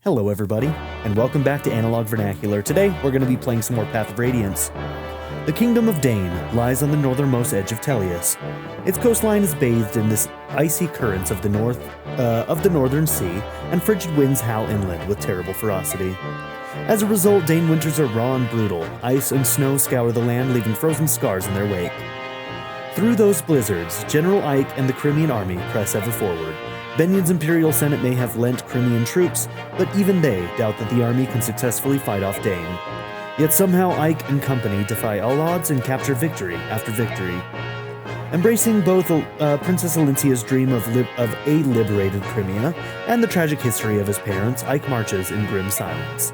Hello everybody, and welcome back to Analog Vernacular. Today, we're going to be playing some more Path of Radiance. The Kingdom of Daein lies on the northernmost edge of Tellius. Its coastline is bathed in this icy currents of the northern sea, and frigid winds howl inland with terrible ferocity. As a result, Daein winters are raw and brutal. Ice and snow scour the land, leaving frozen scars in their wake. Through those blizzards, General Ike and the Crimean army press ever forward. Benion's Imperial Senate may have lent Crimean troops, but even they doubt that the army can successfully fight off Daein. Yet somehow Ike and company defy all odds and capture victory after victory. Embracing both Princess Alincia's dream of a liberated Crimea and the tragic history of his parents, Ike marches in grim silence.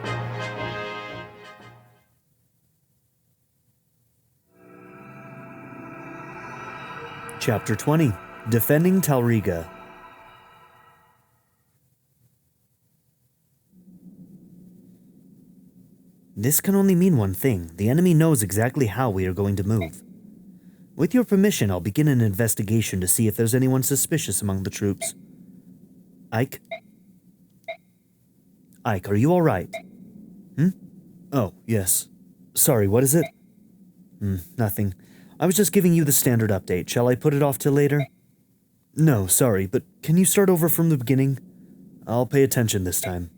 Chapter 20. Defending Talrega. This can only mean one thing. The enemy knows exactly how we are going to move. With your permission, I'll begin an investigation to see if there's anyone suspicious among the troops. Ike? Ike, are you all right? Oh, yes. Sorry, what is it? Nothing. I was just giving you the standard update. Shall I put it off till later? No, sorry, but can you start over from the beginning? I'll pay attention this time.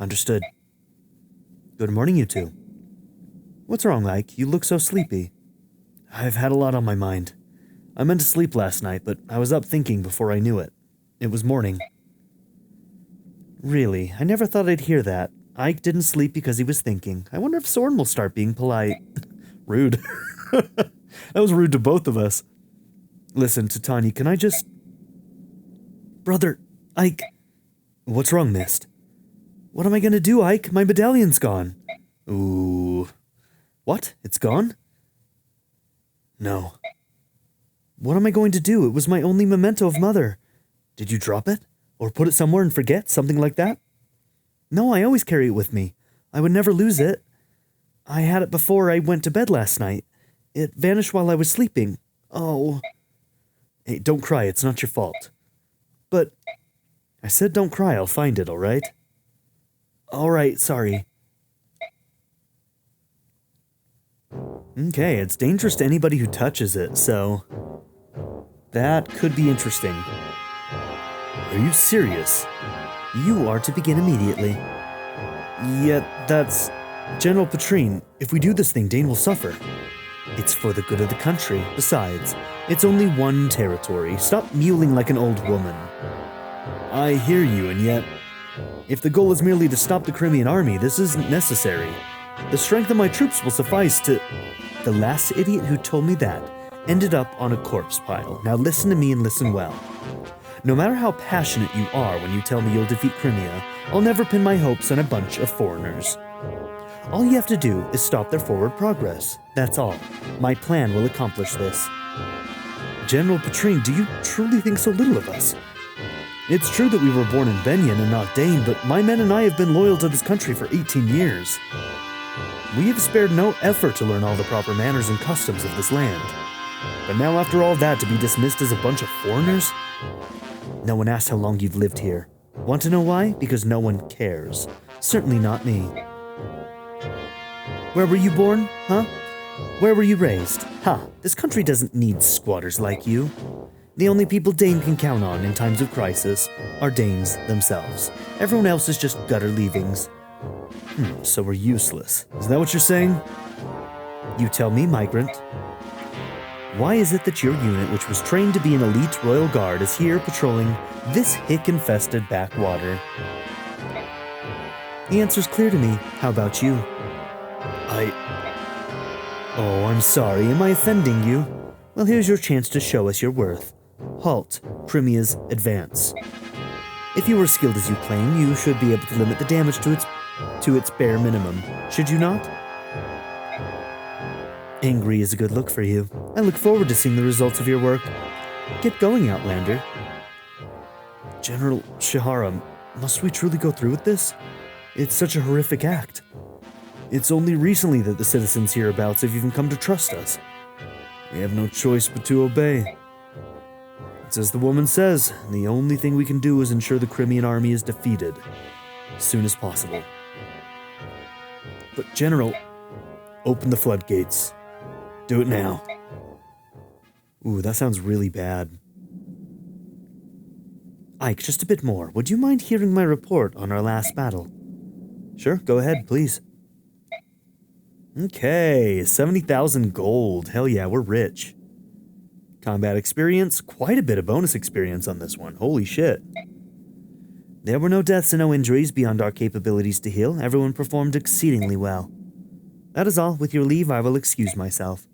Understood. Good morning, you two. What's wrong, Ike? You look so sleepy. I've had a lot on my mind. I meant to sleep last night, but I was up thinking before I knew it. It was morning. Really? I never thought I'd hear that. Ike didn't sleep because he was thinking. I wonder if Soren will start being polite. Rude. That was rude to both of us. Listen, Titani, can I just... Brother, Ike... What's wrong, Mist? What am I gonna do, Ike? My medallion's gone. Ooh. What? It's gone? No. What am I going to do? It was my only memento of Mother. Did you drop it? Or put it somewhere and forget? Something like that? No, I always carry it with me. I would never lose it. I had it before I went to bed last night. It vanished while I was sleeping. Oh. Hey, don't cry. It's not your fault. But... I said don't cry. I'll find it, all right? All right, sorry. Okay, it's dangerous to anybody who touches it, so... That could be interesting. Are you serious? You are to begin immediately. Yet, that's... General Petrine, if we do this thing, Daein will suffer. It's for the good of the country. Besides, it's only one territory. Stop mewling like an old woman. I hear you, and yet... If the goal is merely to stop the Crimean army, this isn't necessary. The strength of my troops will suffice to... The last idiot who told me that ended up on a corpse pile. Now listen to me and listen well. No matter how passionate you are when you tell me you'll defeat Crimea, I'll never pin my hopes on a bunch of foreigners. All you have to do is stop their forward progress. That's all. My plan will accomplish this. General Petrine, do you truly think so little of us? It's true that we were born in Benion and not Daein, but my men and I have been loyal to this country for 18 years. We have spared no effort to learn all the proper manners and customs of this land. But now after all that, to be dismissed as a bunch of foreigners? No one asked how long you've lived here. Want to know why? Because no one cares. Certainly not me. Where were you born, huh? Where were you raised? Ha, this country doesn't need squatters like you. The only people Daein can count on in times of crisis are Danes themselves. Everyone else is just gutter leavings. So we're useless. Is that what you're saying? You tell me, migrant. Why is it that your unit, which was trained to be an elite royal guard, is here patrolling this hick-infested backwater? The answer's clear to me. How about you? Oh, I'm sorry. Am I offending you? Well, here's your chance to show us your worth. Halt Crimea's advance. If you were skilled as you claim, you should be able to limit the damage to its bare minimum, should you not? Angry is a good look for you. I look forward to seeing the results of your work. Get going, Outlander. General Shihara, must we truly go through with this? It's such a horrific act. It's only recently that the citizens hereabouts have even come to trust us. We have no choice but to obey. It's as the woman says, the only thing we can do is ensure the Crimean army is defeated. as soon as possible. But General, open the floodgates. Do it now. Ooh, that sounds really bad. Ike, just a bit more. Would you mind hearing my report on our last battle? Sure, go ahead, please. Okay, 70,000 gold. Hell yeah, we're rich. Combat experience, quite a bit of bonus experience on this one. Holy shit. There were no deaths and no injuries beyond our capabilities to heal. Everyone performed exceedingly well. That is all. With your leave, I will excuse myself.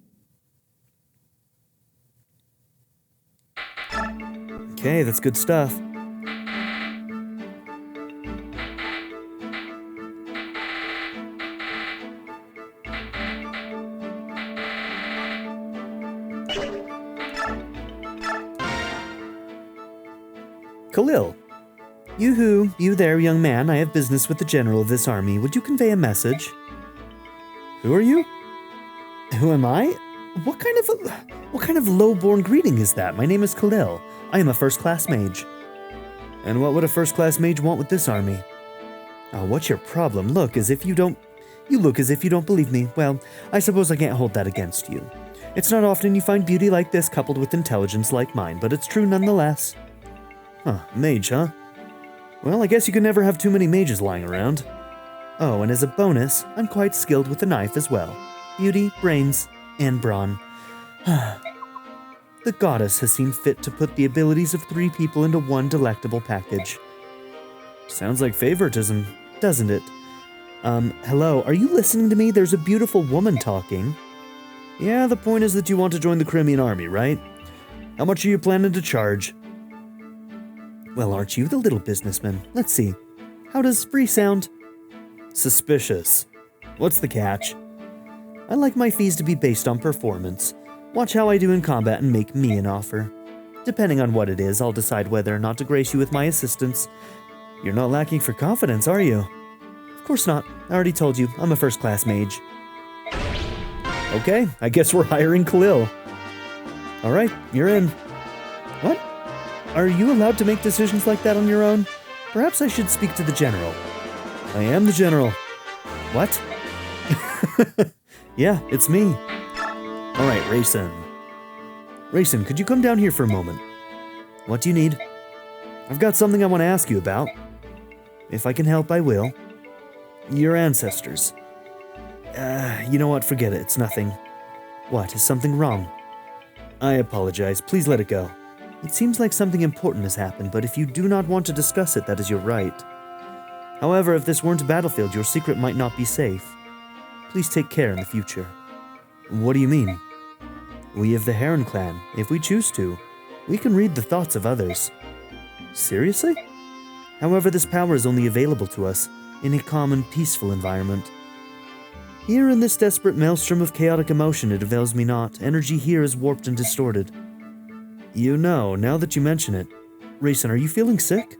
Okay, that's good stuff. Calill. Yoo-hoo, you there, young man. I have business with the general of this army. Would you convey a message? Who are you? Who am I? What kind of low-born greeting is that? My name is Calill. I am a first-class mage. And what would a first-class mage want with this army? Oh, what's your problem? You look as if you don't believe me. Well, I suppose I can't hold that against you. It's not often you find beauty like this coupled with intelligence like mine, but it's true nonetheless. Huh, mage, huh? Well, I guess you can never have too many mages lying around. Oh, and as a bonus, I'm quite skilled with the knife as well. Beauty, brains, and brawn. The goddess has seen fit to put the abilities of 3 people into one delectable package. Sounds like favoritism, doesn't it? Hello, are you listening to me? There's a beautiful woman talking. Yeah, the point is that you want to join the Crimean army, right? How much are you planning to charge? Well, aren't you the little businessman? Let's see. How does free sound? Suspicious. What's the catch? I like my fees to be based on performance. Watch how I do in combat and make me an offer. Depending on what it is, I'll decide whether or not to grace you with my assistance. You're not lacking for confidence, are you? Of course not. I already told you, I'm a first-class mage. Okay, I guess we're hiring Calill. Alright, you're in. What? Are you allowed to make decisions like that on your own? Perhaps I should speak to the general. I am the general. What? Yeah, it's me. Alright, Reyson. Reyson, could you come down here for a moment? What do you need? I've got something I want to ask you about. If I can help, I will. Your ancestors. You know what? Forget it. It's nothing. What? Is something wrong? I apologize. Please let it go. It seems like something important has happened, but if you do not want to discuss it, that is your right. However, if this weren't a battlefield, your secret might not be safe. Please take care in the future. What do you mean? We of the Heron clan, if we choose to, we can read the thoughts of others. Seriously? However, this power is only available to us in a calm and peaceful environment. Here in this desperate maelstrom of chaotic emotion, it avails me not. Energy here is warped and distorted. You know, now that you mention it, Reyson, are you feeling sick?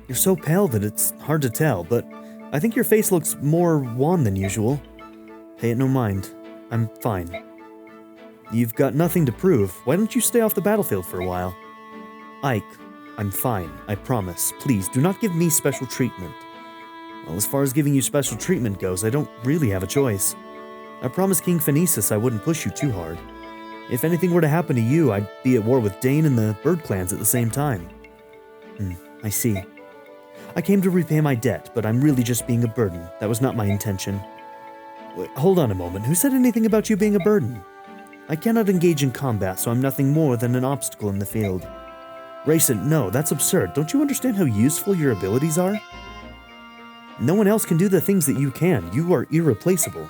You're so pale that it's hard to tell, but I think your face looks more wan than usual. Pay it no mind. I'm fine. You've got nothing to prove. Why don't you stay off the battlefield for a while? Ike, I'm fine, I promise. Please, do not give me special treatment. Well, as far as giving you special treatment goes, I don't really have a choice. I promised King Phoenicis I wouldn't push you too hard. If anything were to happen to you, I'd be at war with Daein and the Bird clans at the same time. I see. I came to repay my debt, but I'm really just being a burden. That was not my intention. Wait, hold on a moment. Who said anything about you being a burden? I cannot engage in combat, so I'm nothing more than an obstacle in the field. Reyson, no, that's absurd. Don't you understand how useful your abilities are? No one else can do the things that you can. You are irreplaceable.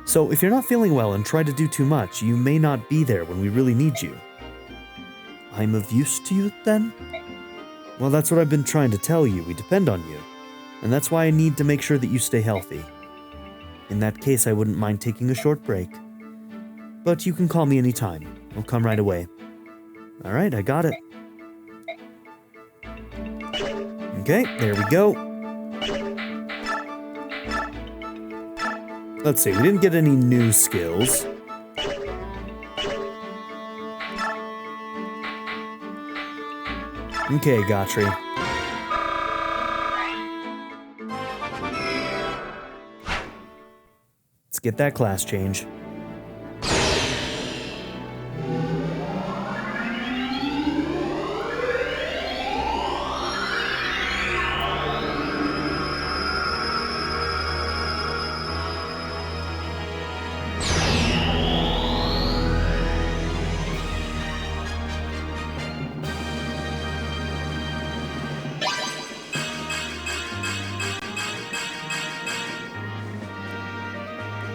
So if you're not feeling well and try to do too much, you may not be there when we really need you. I'm of use to you, then? Well, that's what I've been trying to tell you. We depend on you. And that's why I need to make sure that you stay healthy. In that case, I wouldn't mind taking a short break. But you can call me anytime. I'll come right away. Alright, I got it. Okay, there we go. Let's see, we didn't get any new skills. Okay, Gotri. get that class change.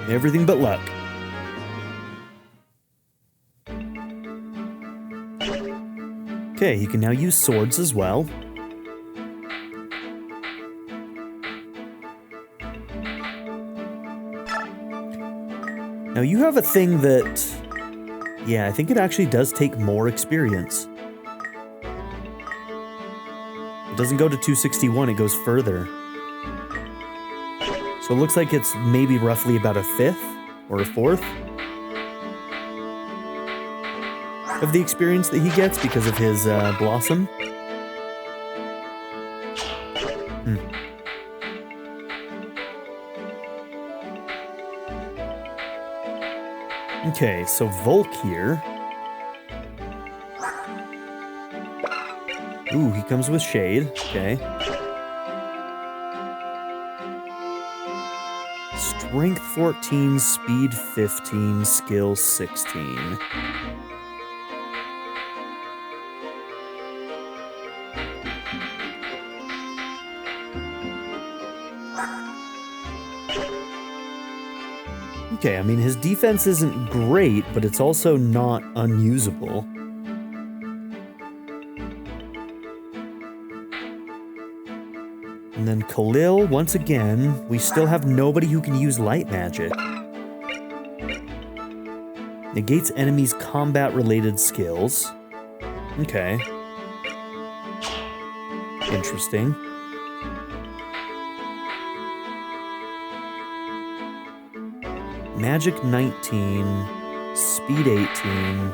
Everything but luck. Okay, he can now use swords as well. Now you have a thing that, yeah, I think it actually does take more experience. It doesn't go to 261, it goes further. So it looks like it's maybe roughly about a fifth or a fourth of the experience that he gets because of his blossom. Okay, so Volk here. Ooh, he comes with Shade. Okay. Strength 14, speed 15, skill 16. Okay, I mean, his defense isn't great, but it's also not unusable. And then Calill, once again, we still have nobody who can use light magic. Negates enemies' combat-related skills. Okay. Interesting. Magic 19, speed 18.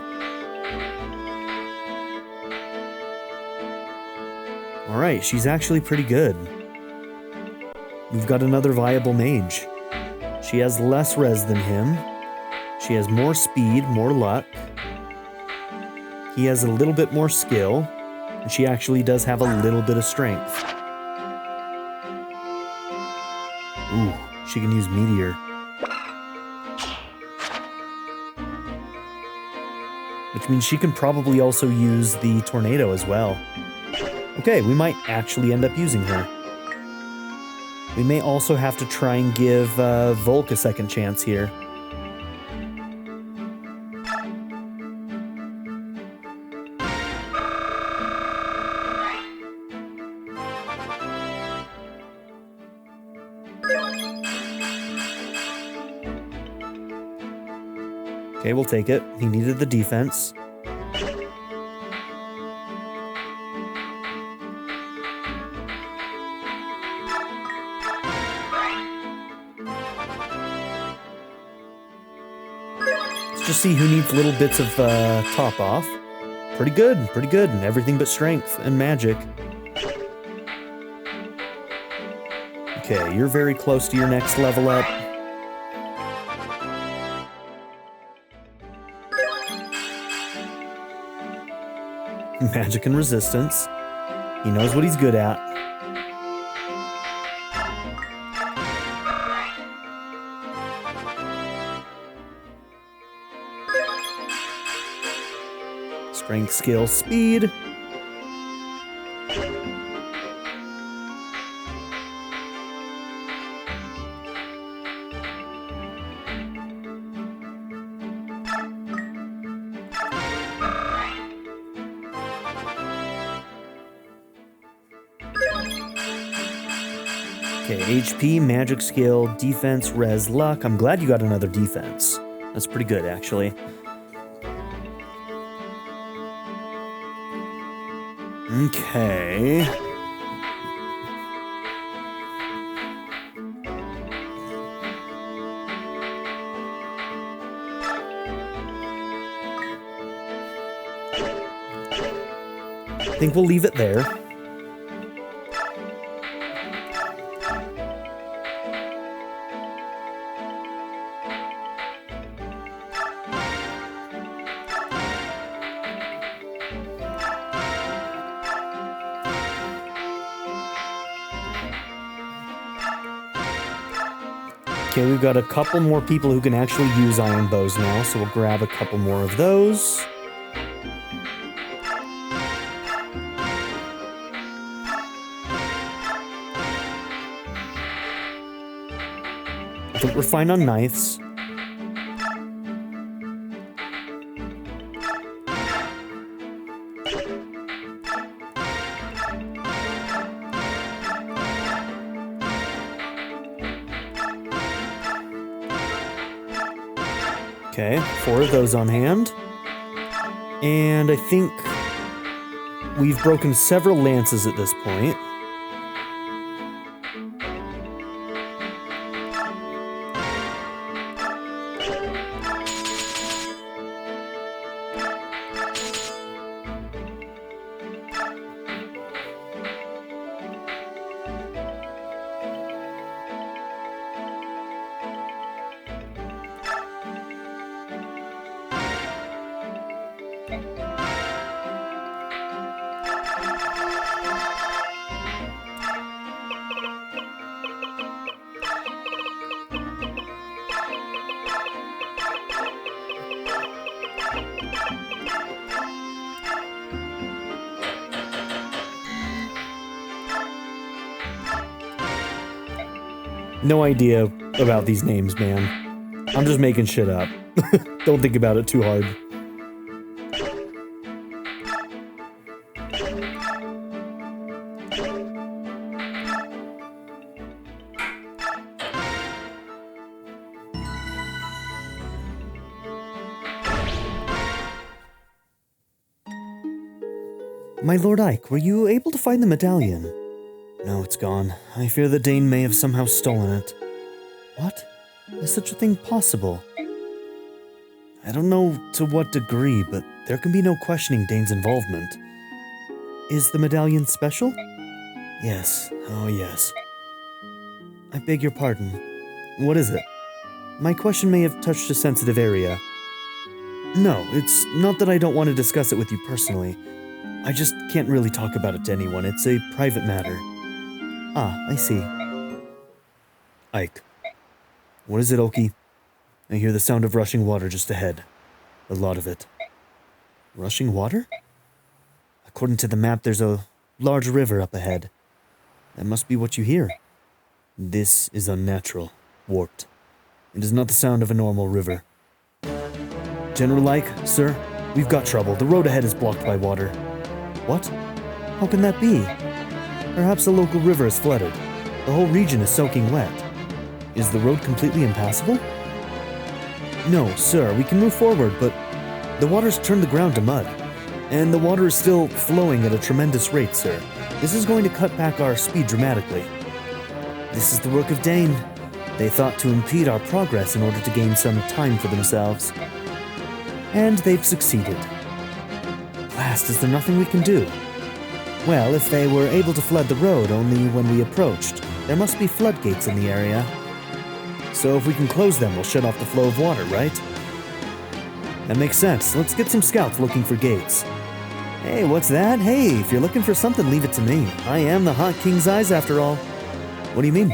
Alright, she's actually pretty good. We've got another viable mage. She has less res than him. She has more speed, more luck. He has a little bit more skill. And she actually does have a little bit of strength. Ooh, she can use Meteor. Which means she can probably also use the Tornado as well. Okay, we might actually end up using her. We may also have to try and give Volk a second chance here. Okay, we'll take it. He needed the defense. Just see who needs little bits of top off. Pretty good, and everything but strength and magic. Okay, you're very close to your next level up. Magic and resistance. He knows what he's good at. Strength, skill, speed. Okay, HP, magic skill, defense, res, luck. I'm glad you got another defense. That's pretty good, actually. Okay. I think we'll leave it there. Okay, we've got a couple more people who can actually use iron bows now, so we'll grab a couple more of those. I think we're fine on knives. Okay, 4 of those on hand. And I think we've broken several lances at this point. No idea about these names, man. I'm just making shit up. Don't think about it too hard. My Lord Ike, were you able to find the medallion? No, it's gone. I fear the Daein may have somehow stolen it. What? Is such a thing possible? I don't know to what degree, but there can be no questioning Daein's involvement. Is the medallion special? Yes. Oh, yes. I beg your pardon. What is it? My question may have touched a sensitive area. No, it's not that I don't want to discuss it with you personally. I just can't really talk about it to anyone. It's a private matter. Ah, I see. Ike. What is it, Oki? I hear the sound of rushing water just ahead. A lot of it. Rushing water? According to the map, there's a large river up ahead. That must be what you hear. This is unnatural. Warped. It is not the sound of a normal river. General Ike, sir, we've got trouble. The road ahead is blocked by water. What? How can that be? Perhaps the local river is flooded. The whole region is soaking wet. Is the road completely impassable? No, sir, we can move forward, but the water's turned the ground to mud. And the water is still flowing at a tremendous rate, sir. This is going to cut back our speed dramatically. This is the work of Daein. They thought to impede our progress in order to gain some time for themselves. And they've succeeded. Blast, is there nothing we can do? Well, if they were able to flood the road only when we approached, there must be floodgates in the area. So if we can close them, we'll shut off the flow of water, right? That makes sense. Let's get some scouts looking for gates. Hey, what's that? Hey, if you're looking for something, leave it to me. I am the Hot King's eyes after all. What do you mean?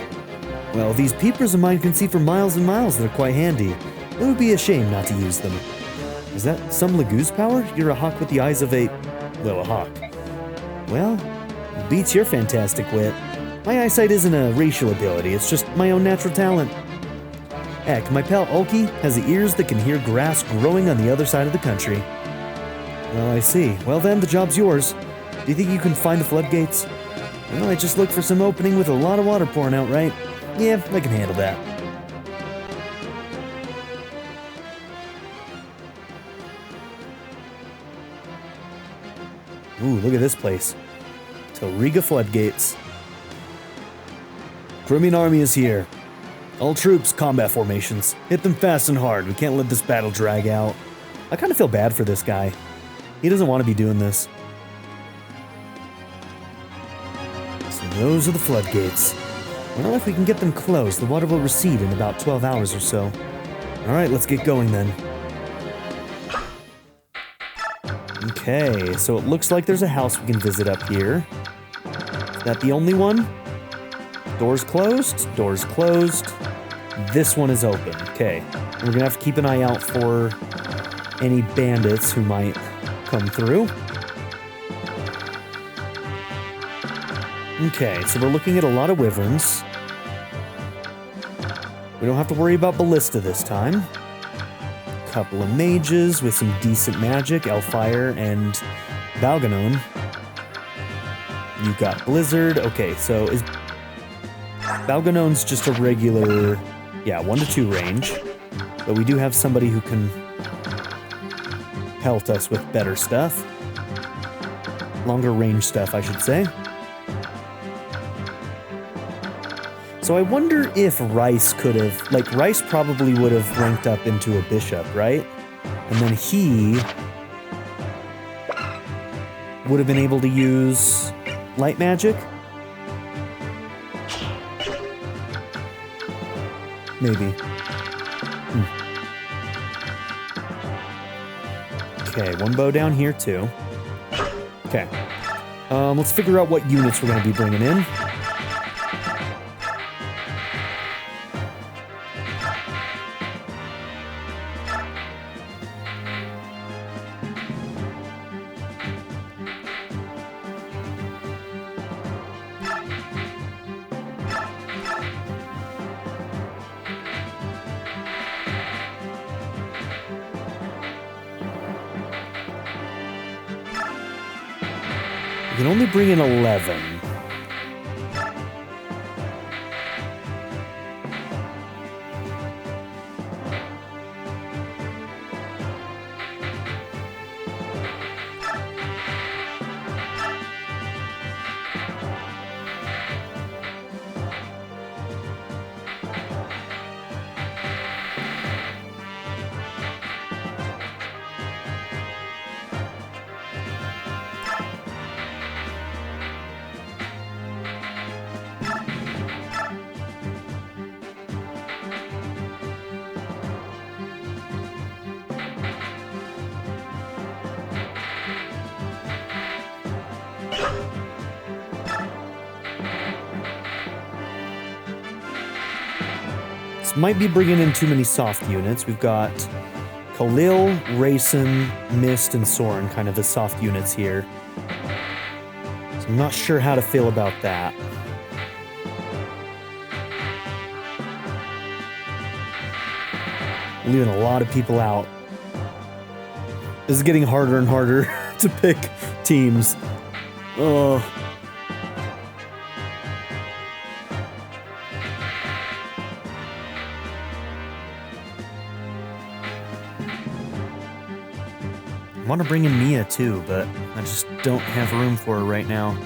Well, these peepers of mine can see for miles and miles. They're quite handy. It would be a shame not to use them. Is that some Lagoose power? You're a hawk with the eyes of a hawk. Well, beats your fantastic wit. My eyesight isn't a racial ability, it's just my own natural talent. Heck, my pal Oki has the ears that can hear grass growing on the other side of the country. Well, I see. Well then, the job's yours. Do you think you can find the floodgates? Well, I just looked for some opening with a lot of water pouring out, right? Yeah, I can handle that. Ooh, look at this place. Talrega floodgates. Crimean army is here. All troops, combat formations. Hit them fast and hard. We can't let this battle drag out. I kind of feel bad for this guy. He doesn't want to be doing this. So those are the floodgates. Well, if we can get them closed, the water will recede in about 12 hours or so. Alright, let's get going then. Okay, so it looks like there's a house we can visit up here. Is that the only one? Doors closed, doors closed. This one is open. Okay. We're gonna have to keep an eye out for any bandits who might come through. Okay, so we're looking at a lot of wyverns. We don't have to worry about ballista this time. Couple of mages with some decent magic, Elfire and Balganon. You got Blizzard. Okay, so is Balganon's just a regular, yeah, 1 to 2 range. But we do have somebody who can pelt us with better stuff. Longer range stuff, I should say. So I wonder if Rice could have, like, Rice probably would have ranked up into a bishop, right? And then he would have been able to use light magic? Maybe. Okay, one bow down here too. Okay. Let's figure out what units we're going to be bringing in. We can only bring in 11. This might be bringing in too many soft units. We've got Calill, Reyson, Mist, and Soren, kind of the soft units here. So I'm not sure how to feel about that. Leaving a lot of people out. This is getting harder and harder to pick teams. Oh. I want to bring in Mia too, but I just don't have room for her right now.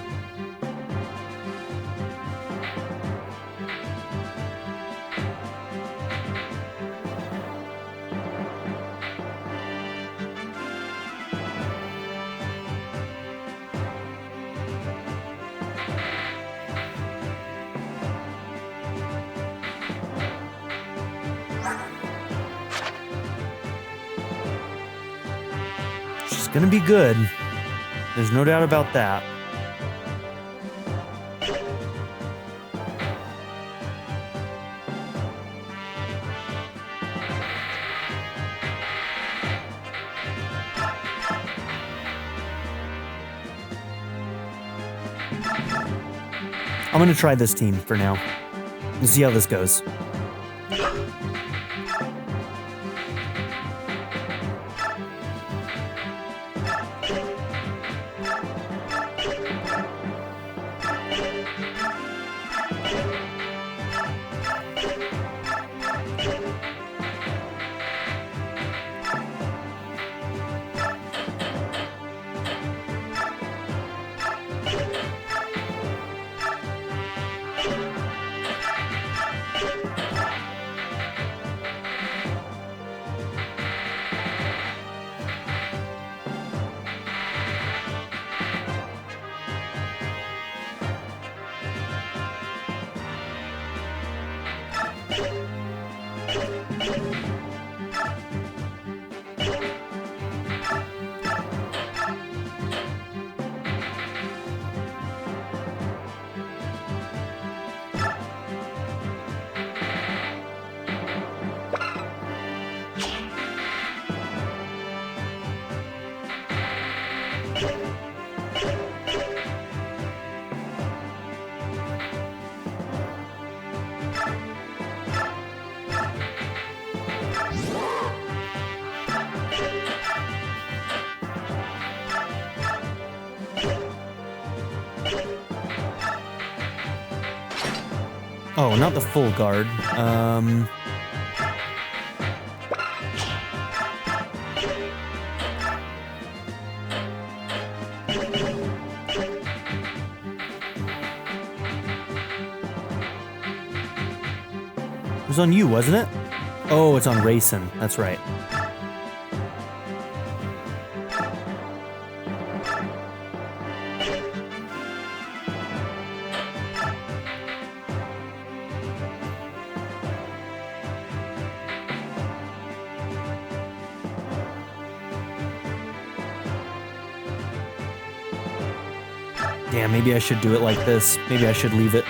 Gonna be good. There's no doubt about that. I'm gonna try this team for now. We'll see how this goes. Oh, not the full guard. It was on you, wasn't it? Oh, it's on Reyson. That's right. Yeah, maybe I should do it like this. Maybe I should leave it.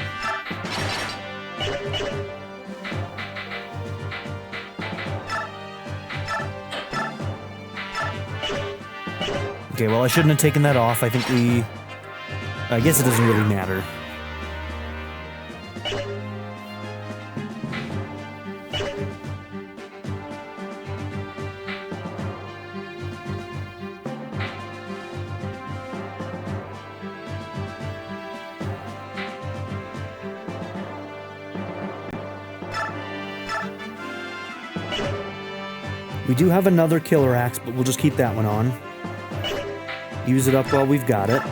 Okay, well, I shouldn't have taken that off. I think I guess it doesn't really matter. We do have another killer axe, but we'll just keep that one on. Use it up while we've got it.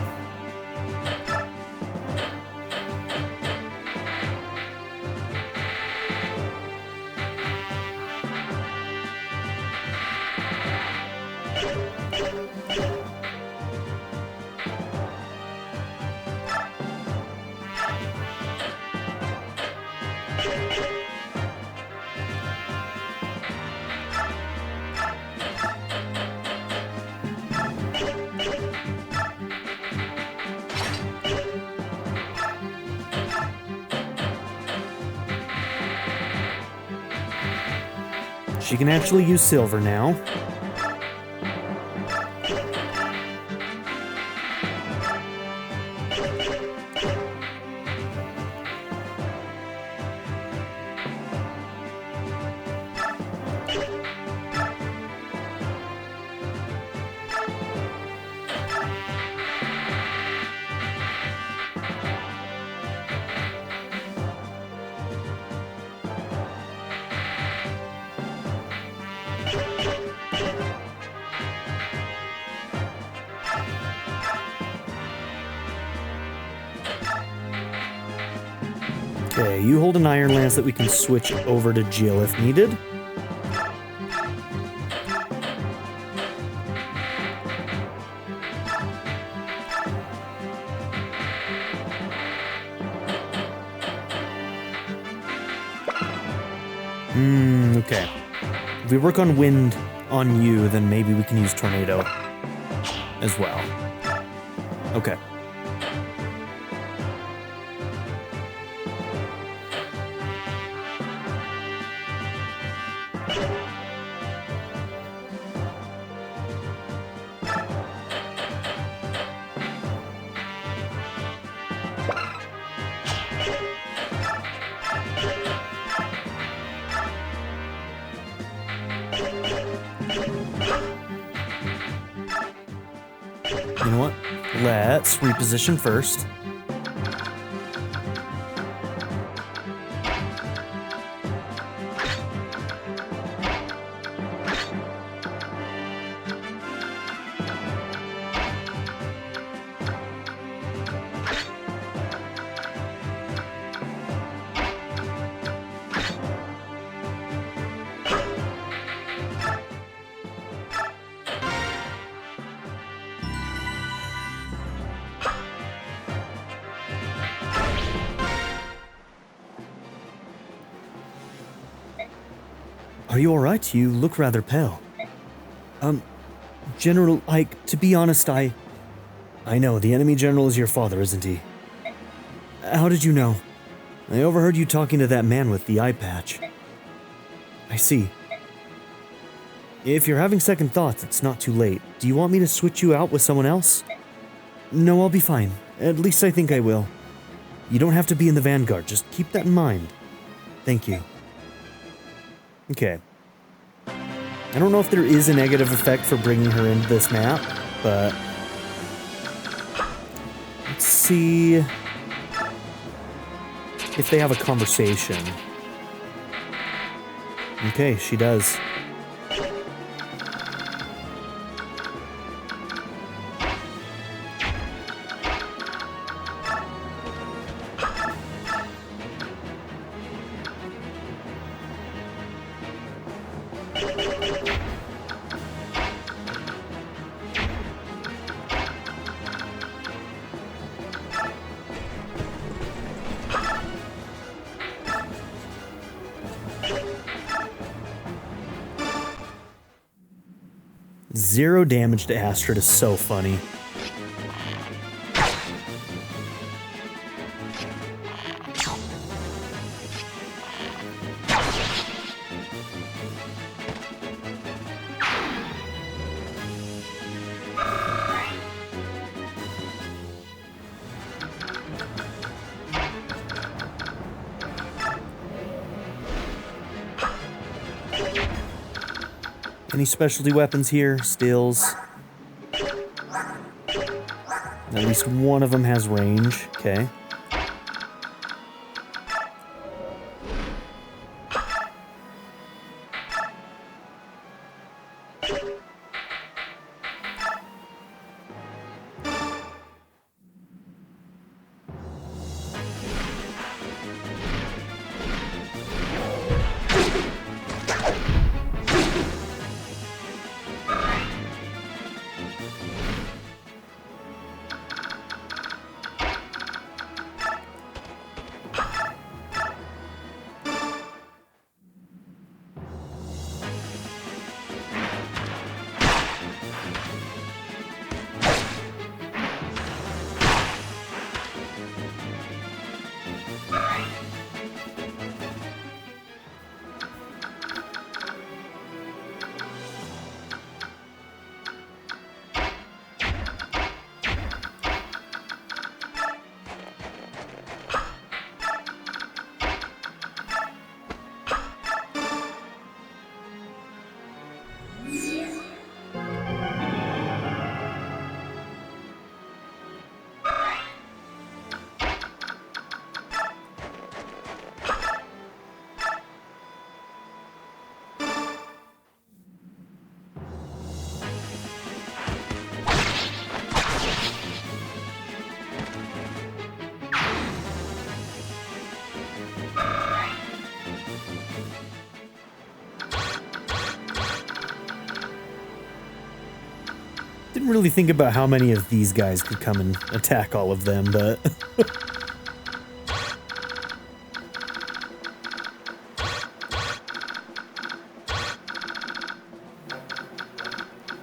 She can actually use silver now. Okay, you hold an iron lance that we can switch over to Jill if needed. Okay. If we work on wind on you, then maybe we can use tornado as well. Okay. You know what? Let's reposition first. Are you alright? You look rather pale. General Ike, to be honest, I know, the enemy general is your father, isn't he? How did you know? I overheard you talking to that man with the eye patch. I see. If you're having second thoughts, it's not too late. Do you want me to switch you out with someone else? No, I'll be fine. At least I think I will. You don't have to be in the vanguard, just keep that in mind. Thank you. Okay. I don't know if there is a negative effect for bringing her into this map, but... let's see... if they have a conversation. Okay, she does. Zero damage to Astrid is so funny. Any specialty weapons here? Stills. At least one of them has range. Okay. Didn't really think about how many of these guys could come and attack all of them, but...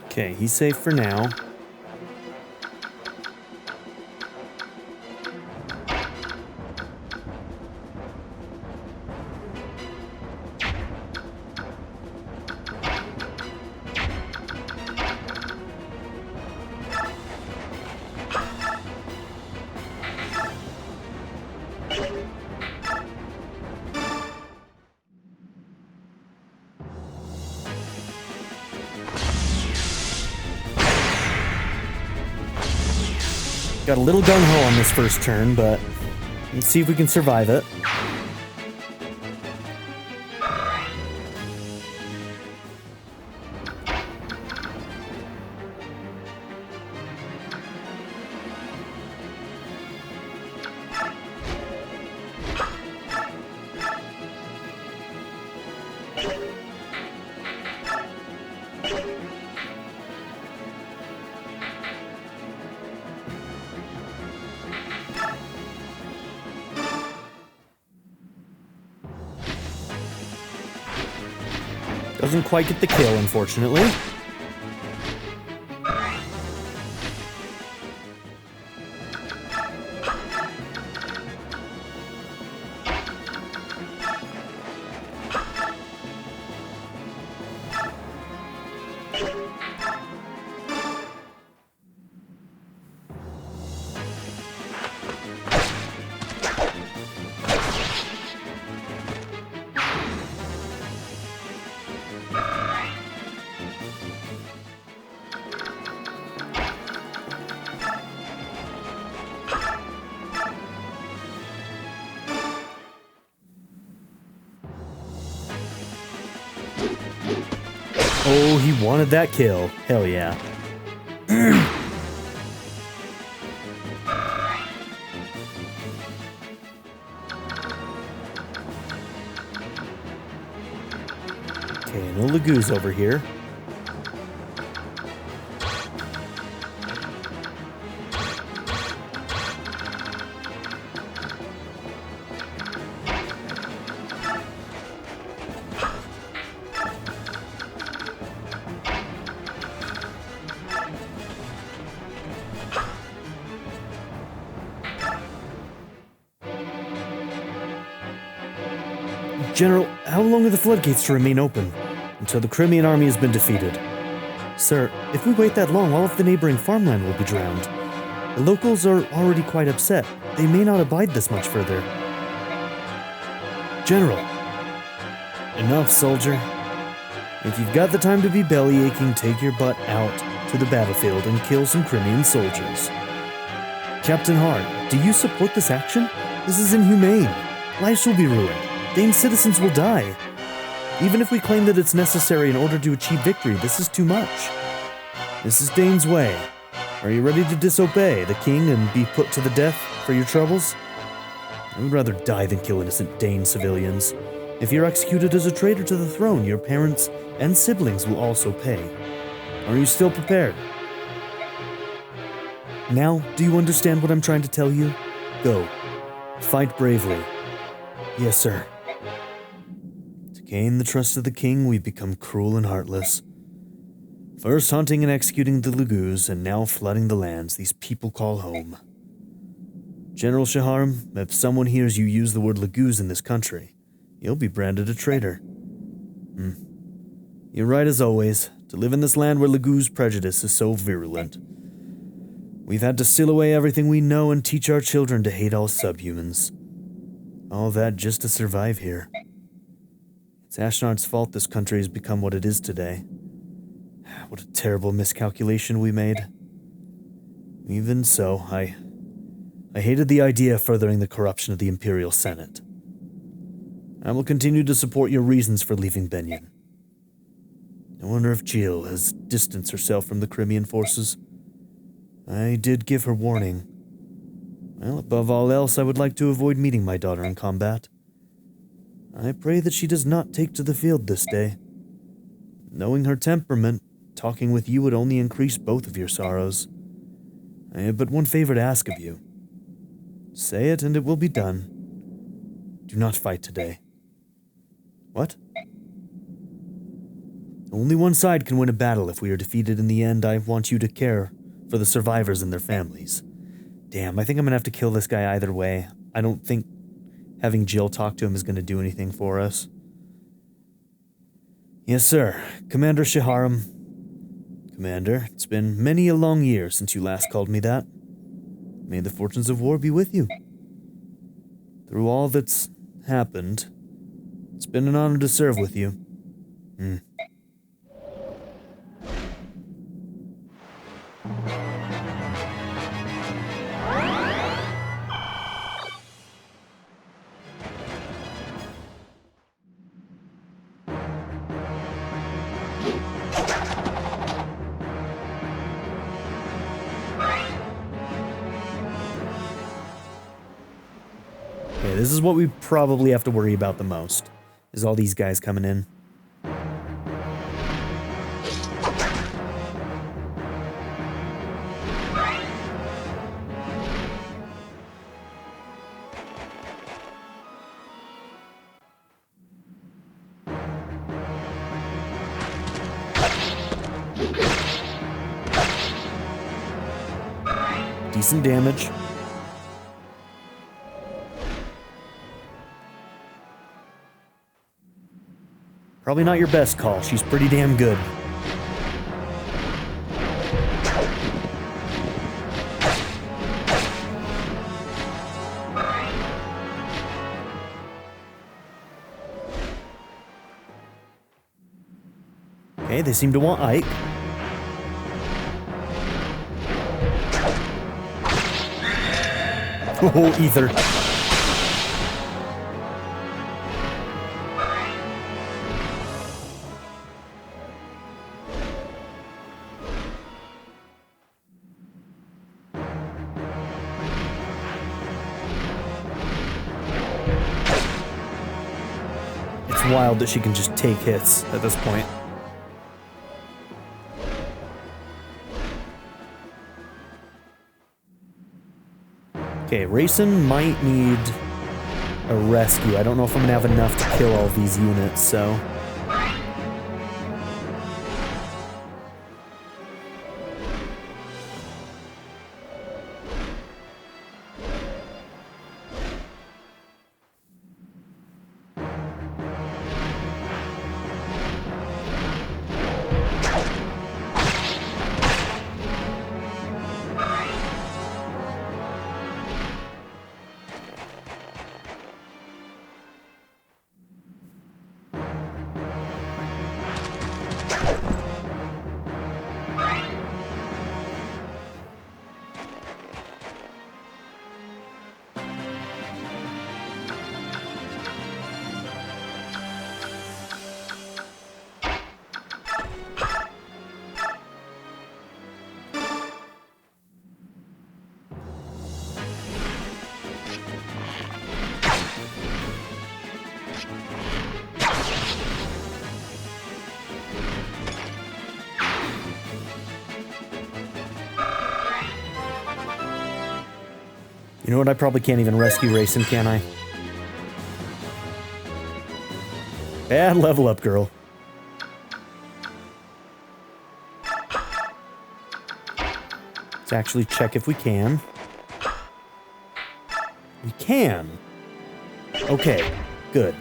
Okay, he's safe for now. Got a little gung-ho on this first turn, but let's see if we can survive it. Doesn't quite get the kill, unfortunately. Oh, he wanted that kill. Hell yeah. Okay, no Lagoos over here. General, how long are the floodgates to remain open? Until the Crimean army has been defeated. Sir, if we wait that long, all of the neighboring farmland will be drowned. The locals are already quite upset. They may not abide this much further. General. Enough, soldier. If you've got the time to be belly-aching, take your butt out to the battlefield and kill some Crimean soldiers. Captain Hart, do you support this action? This is inhumane. Lives will be ruined. Daein citizens will die. Even if we claim that it's necessary in order to achieve victory, this is too much. This is Daein's way. Are you ready to disobey the king and be put to the death for your troubles? I would rather die than kill innocent Daein civilians. If you're executed as a traitor to the throne, your parents and siblings will also pay. Are you still prepared? Now, do you understand what I'm trying to tell you? Go. Fight bravely. Yes, sir. To gain the trust of the king, we've become cruel and heartless. First hunting and executing the Lagoos, and now flooding the lands these people call home. General Shaharam, if someone hears you use the word Lagoos in this country, you'll be branded a traitor. You're right as always. To live in this land where Lagoos prejudice is so virulent. We've had to seal away everything we know and teach our children to hate all subhumans. All that just to survive here. It's Ashnard's fault this country has become what it is today. What a terrible miscalculation we made. Even so, I hated the idea of furthering the corruption of the Imperial Senate. I will continue to support your reasons for leaving Benyon. I wonder if Jill has distanced herself from the Crimean forces. I did give her warning. Well, above all else, I would like to avoid meeting my daughter in combat. I pray that she does not take to the field this day. Knowing her temperament, talking with you would only increase both of your sorrows. I have but one favor to ask of you. Say it and it will be done. Do not fight today. What? Only one side can win a battle. If we are defeated in the end, I want you to care for the survivors and their families. Damn, I think I'm gonna have to kill this guy either way. I don't think having Jill talk to him is gonna do anything for us. Yes, sir. Commander Shaharam. Commander, it's been many a long year since you last called me that. May the fortunes of war be with you. Through all that's happened, it's been an honor to serve with you. This is what we probably have to worry about the most, is all these guys coming in. Decent damage. Probably not your best call. She's pretty damn good. Okay, they seem to want Ike. Oh, ether. wild that she can just take hits at this point. Okay, Reyson might need a rescue. I don't know if I'm gonna have enough to kill all these units, so... You know what? I probably can't even rescue Reyson, can I? Bad level up, girl. Let's actually check if we can. We can. Okay, good.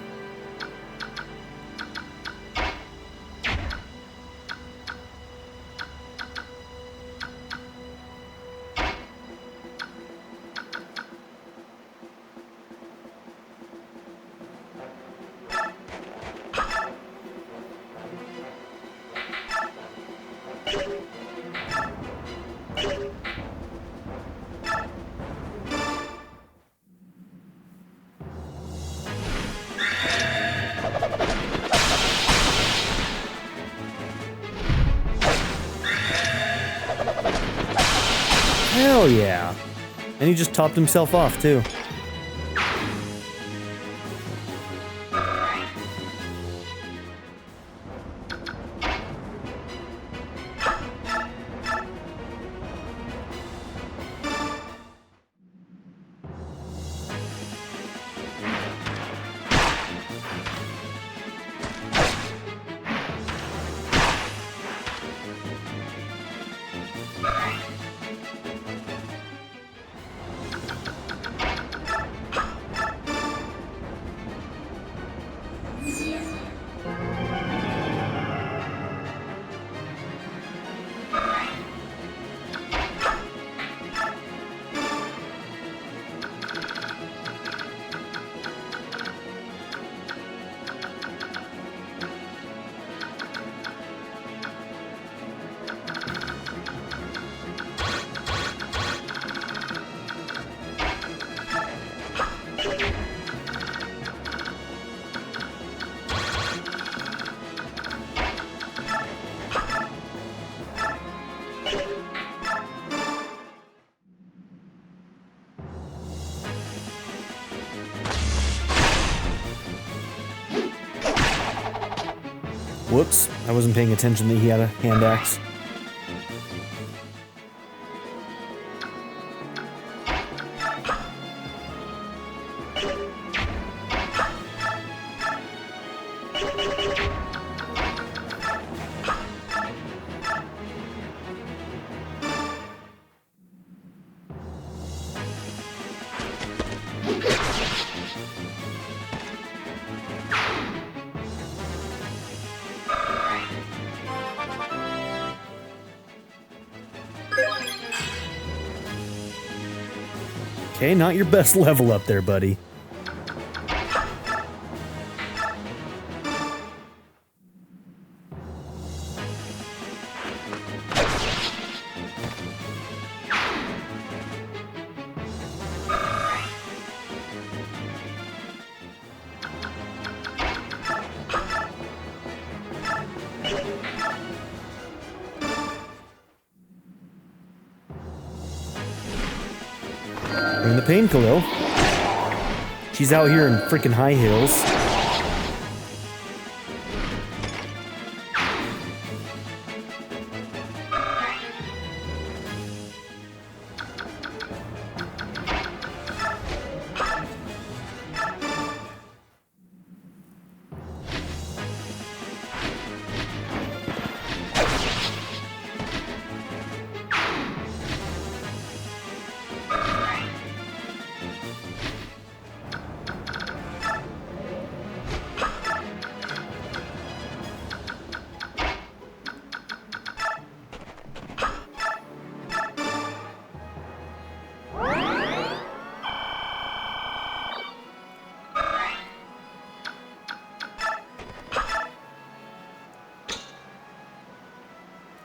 Hell yeah. And he just topped himself off, too. Whoops, I wasn't paying attention that he had a hand axe. Okay, not your best level up there, buddy. Bring the pain, Calill. She's out here in freaking high hills.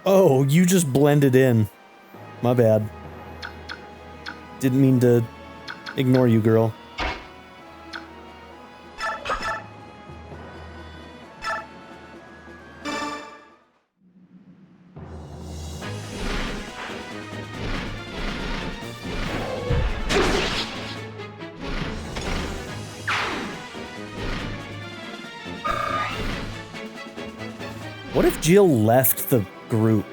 Oh, you just blended in. My bad. Didn't mean to ignore you, girl. What if Jill left the group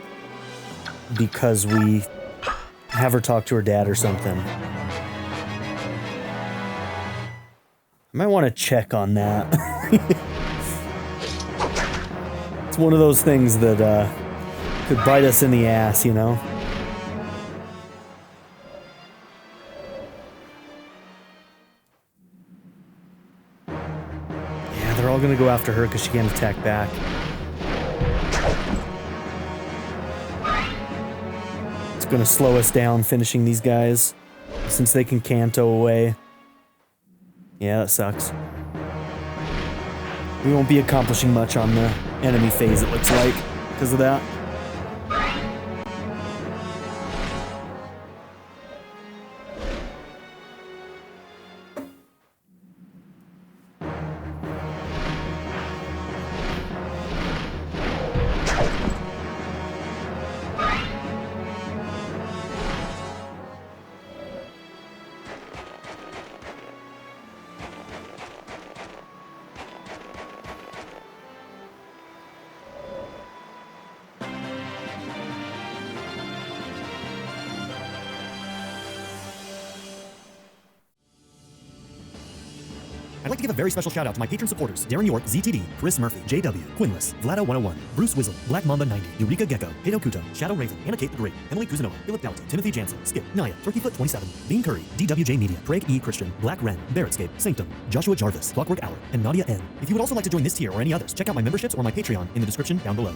because we have her talk to her dad or something? I might want to check on that. It's one of those things that could bite us in the ass, you know? Yeah, they're all gonna go after her because she can't attack back. Gonna slow us down finishing these guys since they can canto away. Yeah, that sucks. We won't be accomplishing much on the enemy phase, it looks like, because of that. I'd like to give a very special shout out to my patron supporters: Darren York, ZTD, Chris Murphy, JW, Quinless, Vlado101, Bruce Wizzle, Black Mamba 90, Eureka Gecko, Hito Kuto, Shadow Raven, Anna Kate the Great, Emily Kuzanova, Philip Dalton, Timothy Jansen, Skip, Naya, Turkeyfoot 27, Bean Curry, DWJ Media, Craig E. Christian, Black Ren, Barrettscape, Sanctum, Joshua Jarvis, Clockwork Hour, and Nadia N. If you would also like to join this tier or any others, check out my memberships or my Patreon in the description down below.